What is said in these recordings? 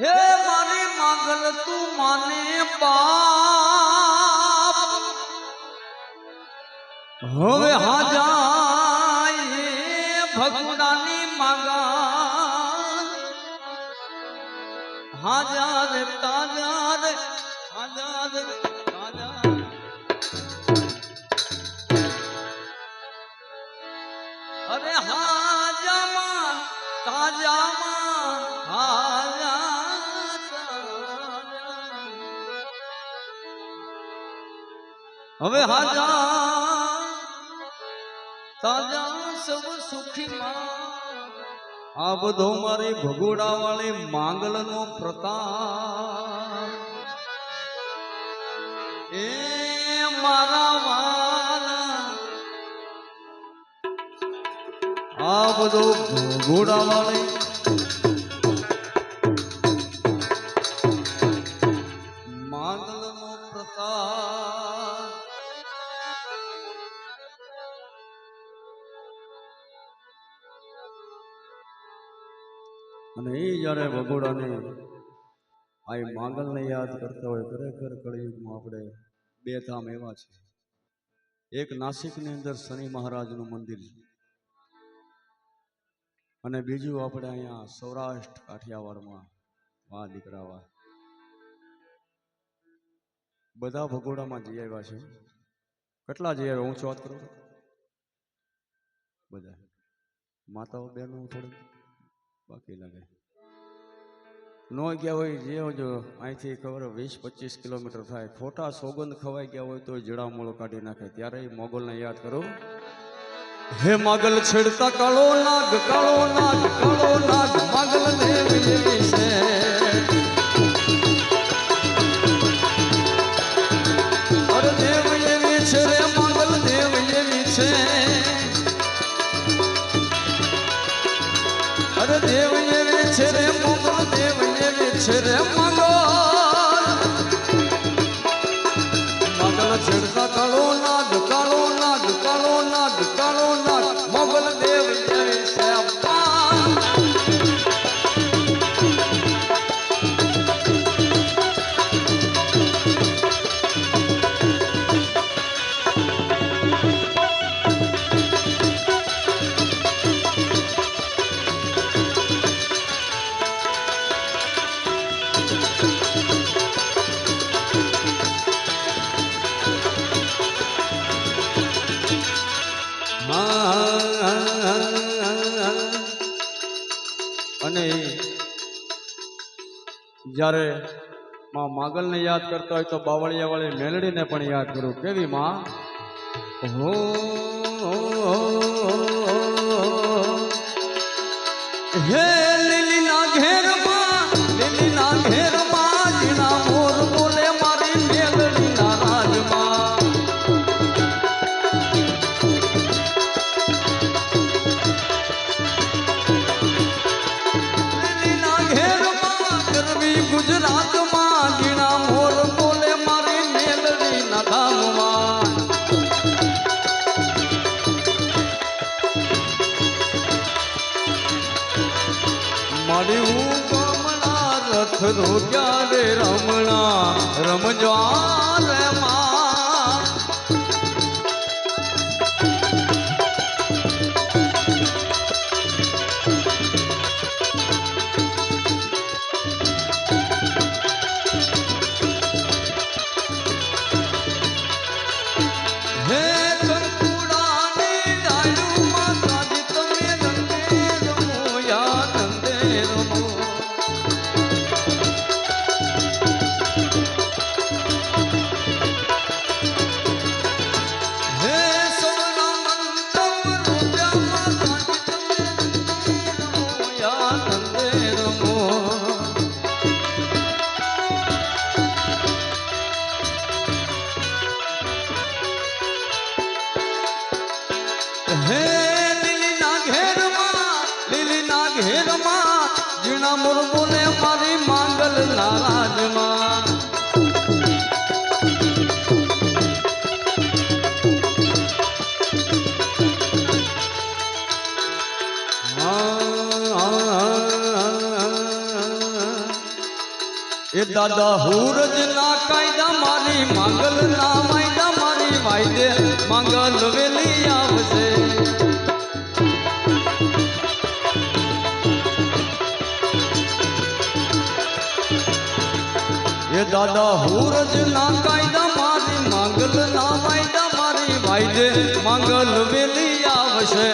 હે મારી માગલ તું માને બાપ હવે હાજાય ભગુડાની માગા હાજાર તાજાર હાજાર તાજાર અરે હાજામાં તાજામાં હાજા હવે હાજા તાજા સબ સુખીમાં આ બધો મારી ભગોડા વાળી માંગલ નો પ્રતાપ એ મારા વાલા આ બધો ભગોડા વાળી માંગલ નો પ્રતાપ અને એ જ્યારે ભગોડાને આ માંગલને યાદ કરતા હોય ખરેખર કળિયુગમાં આપણે બે ધામ એવા છે. એક નાસિકની અંદર શનિ મહારાજનું મંદિર છે અને બીજું આપણે અહીંયા સૌરાષ્ટ્ર કાઠિયાવાડમાં વાહ દીકરાવા બધા ભગોડામાં જઈ આવ્યા છે. કેટલા જઈ આવ્યા હું વાત કરું બધા માતાઓ બહેનો થોડી બાકી લાગે નો ગયા હોય જે જો અહીંથી ખબર 20-25 કિલોમીટર થાય ખોટા સોગંદ ખવાઈ ગયા હોય તો જડામૂળો કાઢી નાખે ત્યારે મોગલને યાદ કરો. હે માગલ છેડતા કાળો નાગ માગલ દેવી એવી છે. અરે દેવ એવી છે રે માગલ દેવ એવી છે. અરે દેવ એવી છે રે મોગલ દેવ એવી છે રે મગલ છેડતા કાળો નાગ મોગલ દેવ એવી છે. અને જ્યારે માં માગલને યાદ કરતા હોય તો બાવળિયા વાળી મેલડીને પણ યાદ કરું. કેવી માં હો હે લીલીના ઘેરમાં જીણા મોર બોલે મારી મેલડીના રાજમાં. ગુજરાતમાં જીણા મોર બોલે મારી મેલડીના ધામમાં. મારી હું ગમણા રથ રોક્યા રે રમણા રમજવા રે માં. એ દાદા હુરજ ના કાયદા મારી માંગલ ના વાયદા મારી વાયદે માંગલ વેલી આવશે એ દાદા હુરજ ના કાયદા મારી માંગલ ના વાયદા મારી વાયદે માંગલ વેલી આવશે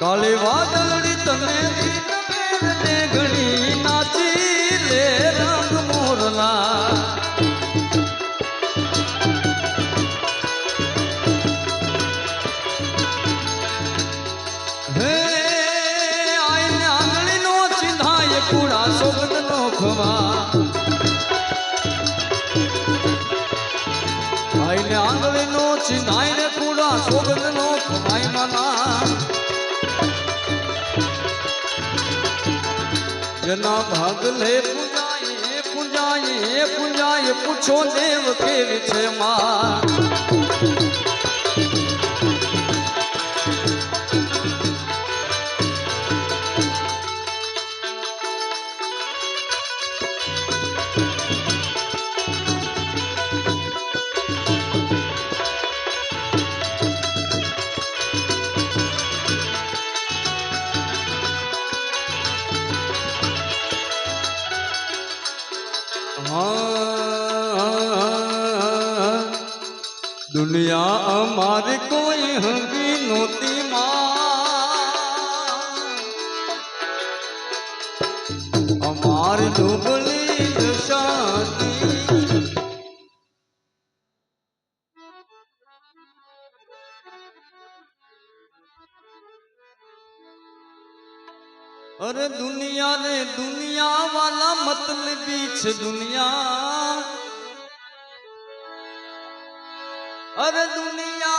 કાળી વાદળી તને ને ઘણી નાચી લે રંગ મોરલા હે આઈને આંગળી નો ચિંધાય કુડા સોગંદ નો ખવા આઈને આંગળી નો ચિંધાય ને કુડા સોગંદ નો ખવાય મના जना भागले पूजाए पूजाए पूजाए पूछो देव के विषय मां दुनिया हमारी कोई हंगी नोती मां हमारी दुबली दशाती अरे दुनिया रे दुनिया वाला मतलबी छे दुनिया अरे दुनिया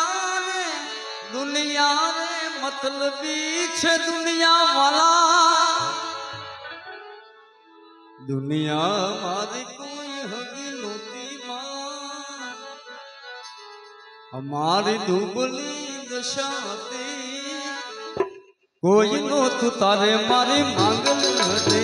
रे मतलबी छे दुनिया वाला दुनिया हमारी कोई हगी नोती मां हमारी दुबली दशाती कोई नो तू तारे मारी मांगल दे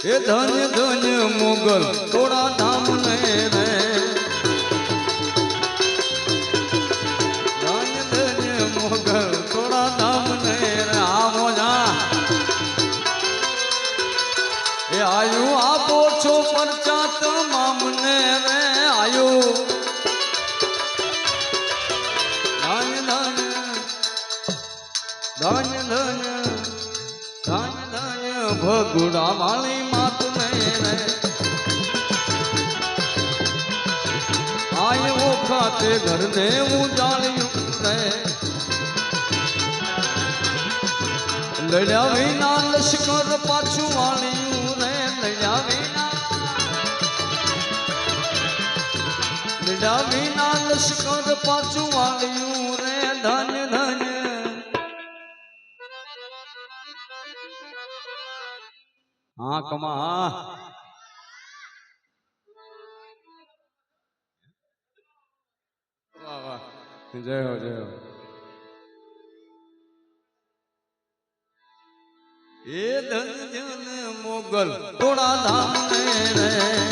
ये धन्य धन्य मोगल थोड़ा धाम ने रे धन्य धन्य मोगल थोड़ा धाम ने रे आवो जा ये आयु आपो छो परचा तमाम ने रे आयु धन्य धन्य धन्य धन्य धन्य धन्य भगुड़ा वाली मात ने रे आए वो खाते घर ने उजाड़ियों रे लड़िया विना लश्कर पाछू वालियों रे लड़िया विना लश्कर पाछू वालियों रे धन्य धन्य हाँ कमा वाह वाह जय हो जय हो ये धन मोगल थोड़ा धाम रे